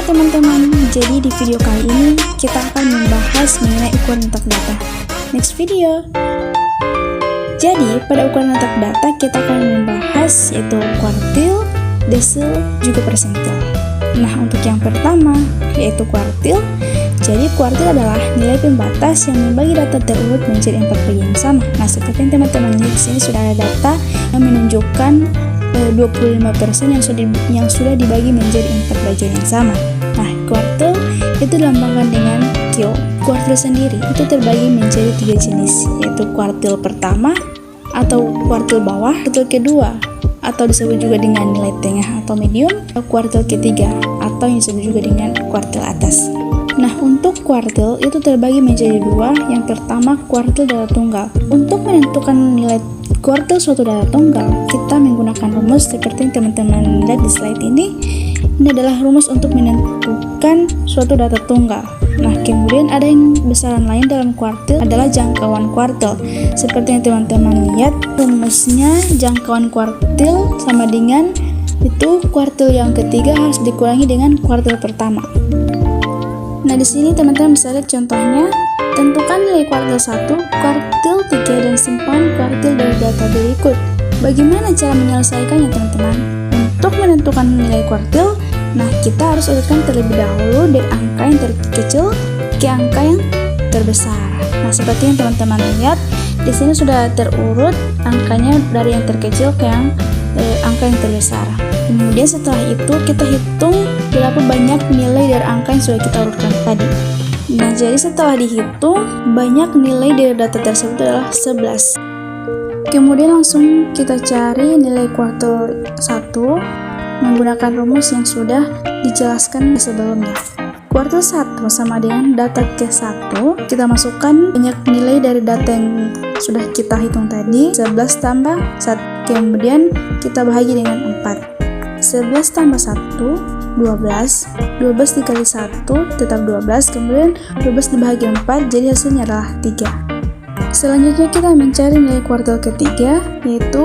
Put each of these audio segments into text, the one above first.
teman-teman, jadi di video kali ini kita akan membahas mengenai ukuran letak data. Next video. Jadi pada ukuran letak data kita akan membahas yaitu kuartil, desil, juga persentil. Nah untuk yang pertama yaitu kuartil. Jadi kuartil adalah nilai pembatas yang membagi data terurut menjadi 4 bagian sama. Nah seperti yang teman-teman lihat di sini sudah ada data yang menunjukkan 25% yang sudah dibagi menjadi 4 bagian yang sama. Nah, kuartil itu dilambangkan dengan Q. Kuartil sendiri itu terbagi menjadi 3 jenis, yaitu kuartil pertama atau kuartil bawah, kuartil kedua atau disebut juga dengan nilai tengah atau medium, atau kuartil ketiga atau yang disebut juga dengan kuartil atas. Nah, untuk kuartil itu terbagi menjadi 2. Yang pertama, kuartil data tunggal. Untuk menentukan nilai kuartil suatu data tunggal, kita menggunakan rumus seperti yang teman-teman lihat di slide ini. Ini adalah rumus untuk menentukan suatu data tunggal. Nah, kemudian ada yang besaran lain dalam kuartil adalah jangkauan kuartil. Seperti yang teman-teman lihat, rumusnya jangkauan kuartil sama dengan itu kuartil yang ketiga harus dikurangi dengan kuartil pertama. Nah, di sini teman-teman bisa lihat contohnya. Tentukan nilai kuartil 1, kuartil 3, dan simpan kuartil dari data berikut. Bagaimana cara menyelesaikannya teman-teman? Untuk menentukan nilai kuartil, nah kita harus urutkan terlebih dahulu dari angka yang terkecil ke angka yang terbesar. Nah seperti yang teman-teman lihat, di sini sudah terurut angkanya dari yang terkecil ke angka yang terbesar. Kemudian setelah itu kita hitung berapa banyak nilai dari angka yang sudah kita urutkan tadi. Nah, jadi setelah dihitung, banyak nilai dari data tersebut adalah 11. Kemudian langsung kita cari nilai kuartil 1 menggunakan rumus yang sudah dijelaskan sebelumnya. Kuartil 1 sama dengan data ke-1, kita masukkan banyak nilai dari data yang sudah kita hitung tadi, 11 tambah 1. Kemudian kita bahagi dengan 4. 11 tambah 1, 12 dikali 1 tetap 12, kemudian 12 dibagi 4 jadi hasilnya adalah 3. Selanjutnya kita mencari nilai kuartil ketiga, yaitu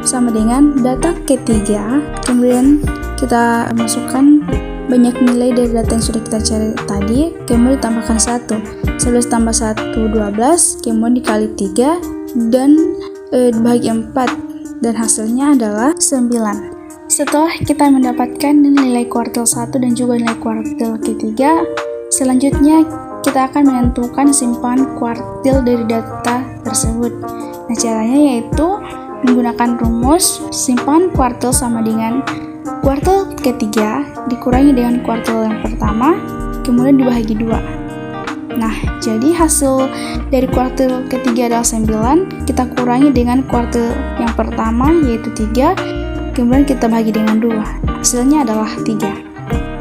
sama dengan data ketiga, kemudian kita masukkan banyak nilai dari data yang sudah kita cari tadi, kemudian ditambahkan 1. 11 tambah 1, 12, kemudian dikali 3 dan dibagi 4 dan hasilnya adalah 9. Setelah kita mendapatkan nilai kuartil 1 dan juga nilai kuartil ketiga, selanjutnya kita akan menentukan simpan kuartil dari data tersebut. Nah, caranya yaitu menggunakan rumus simpan kuartil sama dengan kuartil ketiga dikurangi dengan kuartil yang pertama, kemudian dibagi 2. Nah, jadi hasil dari kuartil ketiga adalah 9, kita kurangi dengan kuartil yang pertama yaitu 3, kemudian kita bagi dengan 2, hasilnya adalah 3.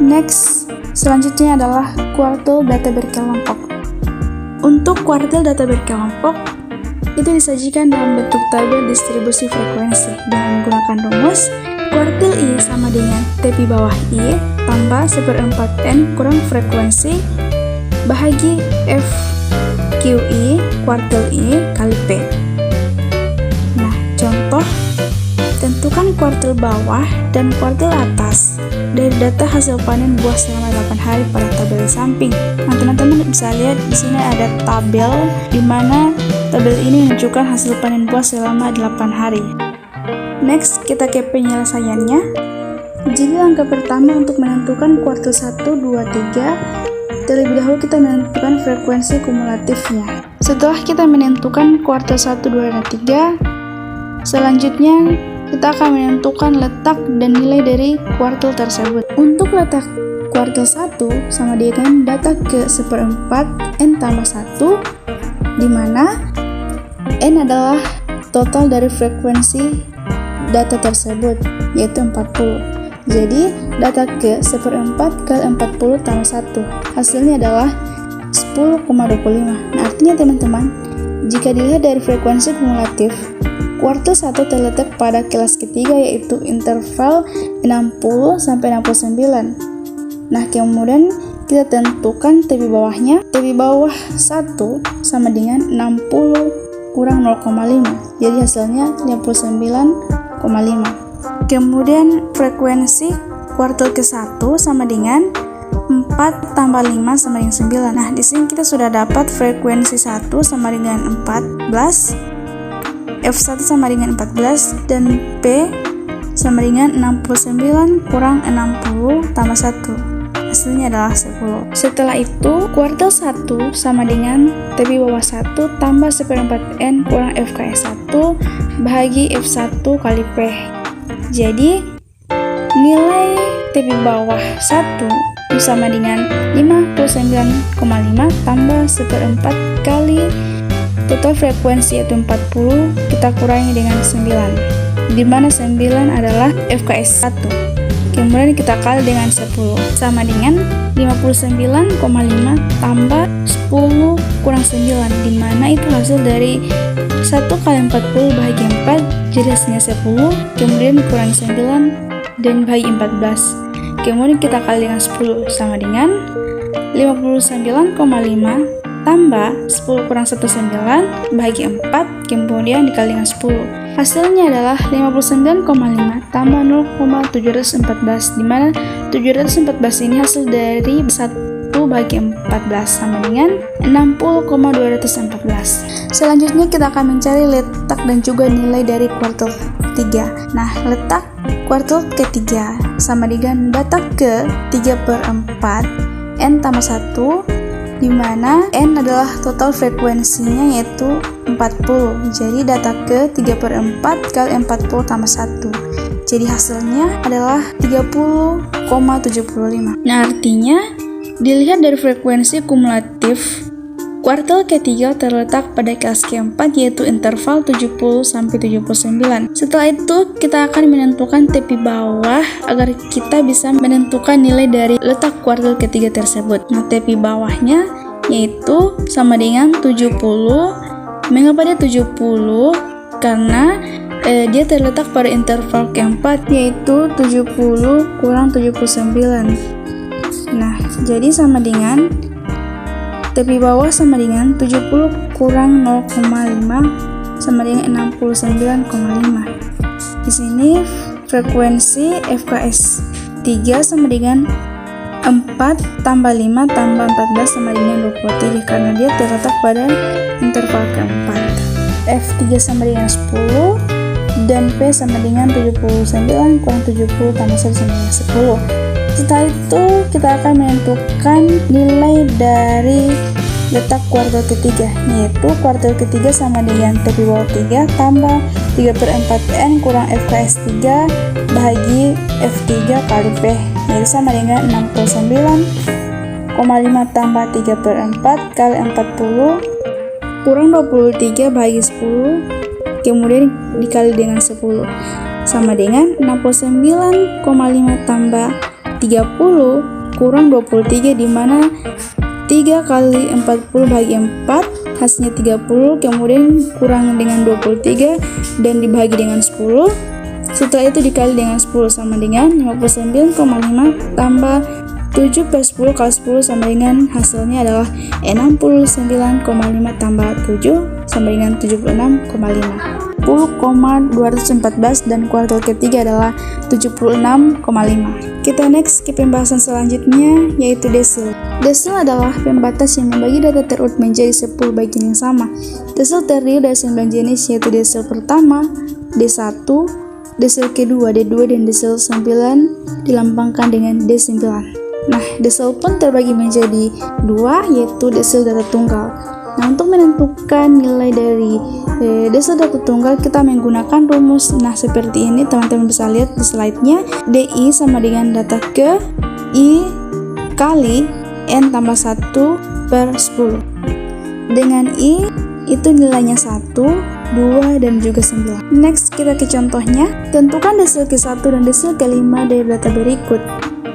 Next, selanjutnya adalah kuartil data berkelompok. Untuk kuartil data berkelompok, itu disajikan dalam bentuk tabel distribusi frekuensi dengan menggunakan rumus kuartil I sama dengan TPI bawah I tambah 1/4N kurang frekuensi bahagi FQI kuartil I kali P. Nah, contoh, tentukan kuartil bawah dan kuartil atas dari data hasil panen buah selama 8 hari pada tabel samping. Nah, teman-teman bisa lihat di sini ada tabel di mana tabel ini menunjukkan hasil panen buah selama 8 hari. Next, kita ke penyelesaiannya. Jadi langkah pertama untuk menentukan kuartil 1, 2, 3, terlebih dahulu kita menentukan frekuensi kumulatifnya. Setelah kita menentukan kuartil 1, 2, dan 3, selanjutnya kita akan menentukan letak dan nilai dari kuartil tersebut. Untuk letak kuartil 1 sama dengan data ke-1/4 N tambah 1, di mana N adalah total dari frekuensi data tersebut, yaitu 40. Jadi, data ke-1/4 kali 40 tambah 1, hasilnya adalah 10,25. Nah, artinya teman-teman, jika dilihat dari frekuensi kumulatif, kuartil 1 terletak pada kelas ketiga yaitu interval 60 sampai 69. Nah, kemudian kita tentukan TPI bawahnya. TPI bawah 1 sama dengan 60 kurang 0,5. Jadi hasilnya 59,5. Kemudian frekuensi kuartil ke-1 sama dengan 4 tambah 5 sama dengan 9. Nah, di sini kita sudah dapat frekuensi 1 sama dengan 14, F1 sama dengan 14, dan P sama dengan 69 kurang 60 tambah 1. Hasilnya adalah 10. Setelah itu, kuartil 1 sama dengan tepi bawah 1 tambah 1/4N kurang FKS1 bahagi F1 kali P. Jadi, nilai tepi bawah 1 sama dengan 59,5 tambah 1/4 kali total frekuensi yaitu 40, kita kurangi dengan 9, di mana 9 adalah FKS1. Kemudian kita kali dengan 10 sama dengan 59,5 tambah 10 kurang 9, di mana itu hasil dari 1 kali 40 bahagi 4, jadi hasilnya 10, kemudian kurangi 9 dan bahagi 14. Kemudian kita kali dengan 10 sama dengan 59,5 tambah 10 kurang 19 bahagi 4, kemudian dikali dengan 10. Hasilnya adalah 59,5 tambah 0,714, di mana 714 ini hasil dari 1 bahagi 14 sama dengan 60,214. Selanjutnya kita akan mencari letak dan juga nilai dari kuartil ketiga. Nah, letak kuartil ketiga sama dengan data ke 3/4 N tambah 1, di mana N adalah total frekuensinya yaitu 40. Jadi data ke 3/4 kali 40 tambah 1. Jadi hasilnya adalah 30,75. Nah, artinya dilihat dari frekuensi kumulatif kuartil ketiga terletak pada kelas keempat yaitu interval 70 sampai 79. Setelah itu kita akan menentukan tepi bawah agar kita bisa menentukan nilai dari letak kuartil ketiga tersebut. Nah, tepi bawahnya yaitu sama dengan 70. Mengapa dia 70? Karena dia terletak pada interval keempat yaitu 70 kurang 79. Nah, jadi sama dengan tepi bawah sama dengan 70 kurang 0,5 sama dengan 69,5. Di sini frekuensi FKS 3 sama dengan 4 tambah 5 tambah 14 sama dengan 23 karena dia terletak pada interval keempat. F3 sama dengan 10 dan P sama dengan 79 kurang 70 tambah 1 sama dengan 10. Setelah itu kita akan menentukan nilai dari letak kuartil ketiga, yaitu kuartil ketiga sama dengan tepi bawah 3 tambah 3/4 N kurang FKS 3 bahagi F3 kali P, yaitu sama dengan 69,5 tambah 3/4 kali 40 kurang 23 bahagi 10, kemudian dikali dengan 10, sama dengan 69,5 tambah 30 kurang 23, di mana 3 kali 40 bahagi 4 hasilnya 30, kemudian kurang dengan 23 dan dibagi dengan 10. Setelah itu dikali dengan 10 sama dengan 59,5 tambah 7 per 10 kali 10 sama dengan hasilnya adalah 69,5 tambah 7 sama dengan 76,5. 10,214 dan kuartil ketiga adalah 76,5. Kita next ke pembahasan selanjutnya yaitu desil. Desil adalah pembatas yang membagi data terurut menjadi 10 bagian yang sama. Desil terdiri dari 9 jenis yaitu desil pertama, D1, desil kedua, D2, dan desil 9 dilambangkan dengan D9. Nah, desil pun terbagi menjadi 2 yaitu desil data tunggal. Nah, untuk menentukan nilai dari desil data tunggal kita menggunakan rumus. Nah, seperti ini teman-teman bisa lihat di slide-nya. DI sama dengan data ke I kali N tambah 1 per 10. Dengan I itu nilainya 1, 2, dan juga 9. Next kita ke contohnya. Tentukan desil ke-1 dan desil ke-5 dari data berikut.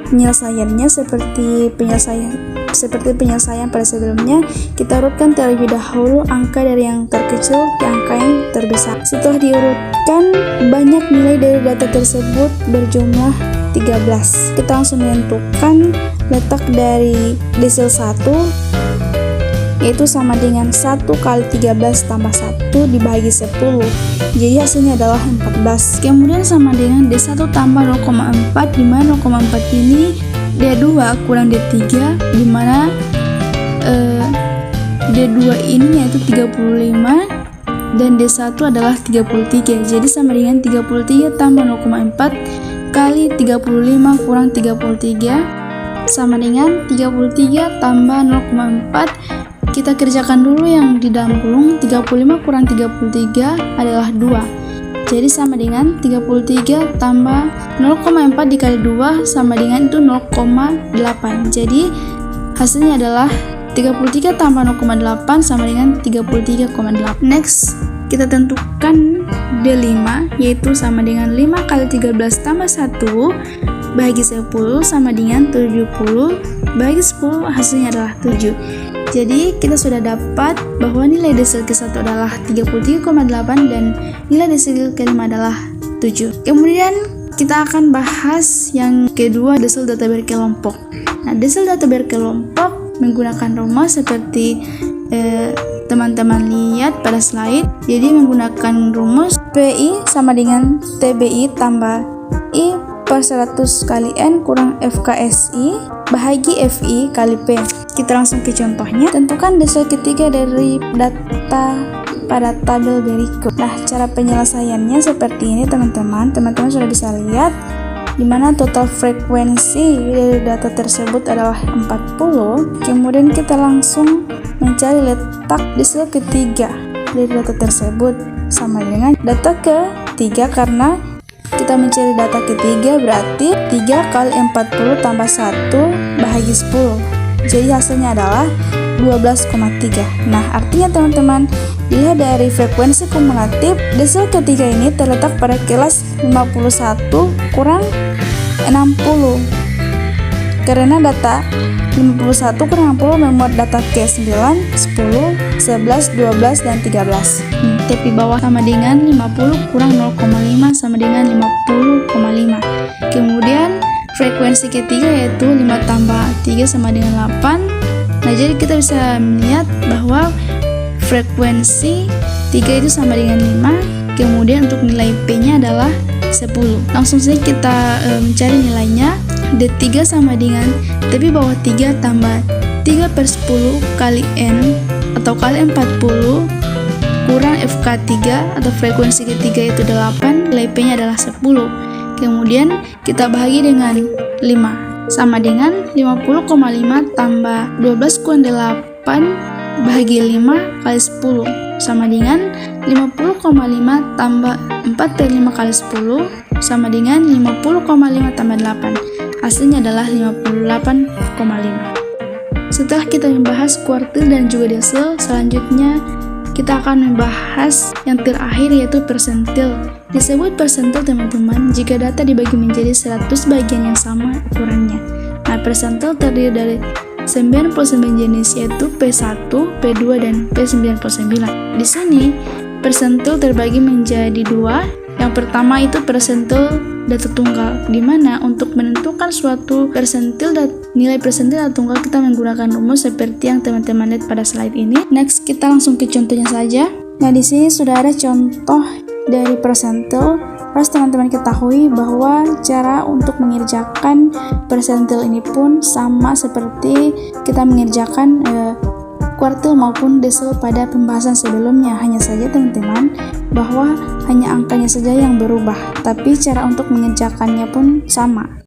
Penyelesaiannya seperti penyelesaian pada sebelumnya, kita urutkan terlebih dahulu angka dari yang terkecil ke angka yang terbesar. Setelah diurutkan, banyak nilai dari data tersebut berjumlah 13. Kita langsung menentukan letak dari desil 1 yaitu sama dengan 1 kali 13 tambah 1 dibagi 10. Jadi hasilnya adalah 14. Kemudian sama dengan D1 tambah 0,4, di mana 0,4 ini D2 kurang D3, di mana D2 ini yaitu 35 dan D1 adalah 33. Jadi sama dengan 33 tambah 0,4 kali 35 kurang 33 sama dengan 33 tambah 0,4. Kita kerjakan dulu yang di dalam kurung. 35 kurang 33 adalah 2. Jadi sama dengan 33 tambah 0,4 dikali 2 sama dengan itu 0,8. Jadi hasilnya adalah 33 tambah 0,8 sama dengan 33,8. Next, kita tentukan D5, yaitu sama dengan 5 kali 13 tambah 1 bagi 10 sama dengan 70 bagi 10, hasilnya adalah 7. Jadi kita sudah dapat bahwa nilai desil ke-1 adalah 33,8 dan nilai desil ke-5 adalah 7. Kemudian kita akan bahas yang kedua, desil data berkelompok. Nah, desil data berkelompok menggunakan rumus seperti teman-teman lihat pada slide. Jadi menggunakan rumus PI sama dengan TBI tambah I per 100 kali N kurang FKSI bahagi FI kali P. Kita langsung ke contohnya. Tentukan desil ketiga dari data pada tabel berikut. Nah, cara penyelesaiannya seperti ini teman-teman. Teman-teman sudah bisa lihat di mana total frekuensi dari data tersebut adalah 40. Kemudian kita langsung mencari letak desil ketiga dari data tersebut sama dengan data ketiga, karena kita mencari data ketiga berarti 3 kali 40 tambah 1 bahagi 10. Jadi hasilnya adalah 12,3. Nah, artinya teman-teman, dilihat dari frekuensi kumulatif, desil ketiga ini terletak pada kelas 51 kurang 60. Karena data 51 kurang 60 memuat data ke-9, 10, 11, 12, dan 13. Tepi bawah sama dengan 50 kurang 0,5 sama dengan 50,5. Kemudian frekuensi ketiga yaitu 5 tambah 3 sama dengan 8. Nah, jadi kita bisa melihat bahwa frekuensi 3 itu sama dengan 5. Kemudian untuk nilai P-nya adalah 10. Langsung saja kita mencari nilainya. D3 sama dengan tepi bawah 3 tambah 3 per 10 kali N atau kali 40 kurang FK3 atau frekuensi ketiga itu 8, nilai P-nya adalah 10. Kemudian kita bahagi dengan 5 sama dengan 50,5 tambah 12 kurang 8 bahagi 5 kali 10 sama dengan 50,5 tambah 4 per 5 kali 10 sama dengan 50,5 tambah 8. Hasilnya adalah 58,5. Setelah kita membahas kuartil dan juga desil, selanjutnya kita akan membahas yang terakhir yaitu persentil. Disebut persentil teman-teman jika data dibagi menjadi 100 bagian yang sama ukurannya. Nah, persentil terdiri dari 99 jenis yaitu P1, P2, dan P99. Di sini persentil terbagi menjadi dua. Yang pertama itu persentil data tunggal, di mana untuk menentukan suatu persentil dan nilai persentil data tunggal kita menggunakan rumus seperti yang teman-teman lihat pada slide ini. Next, kita langsung ke contohnya saja. Nah, di sini sudah ada contoh dari persentil. Harus teman-teman ketahui bahwa cara untuk mengerjakan persentil ini pun sama seperti kita mengerjakan kuartil maupun desil pada pembahasan sebelumnya. Hanya saja teman-teman bahwa hanya angkanya saja yang berubah, tapi cara untuk mengerjakannya pun sama.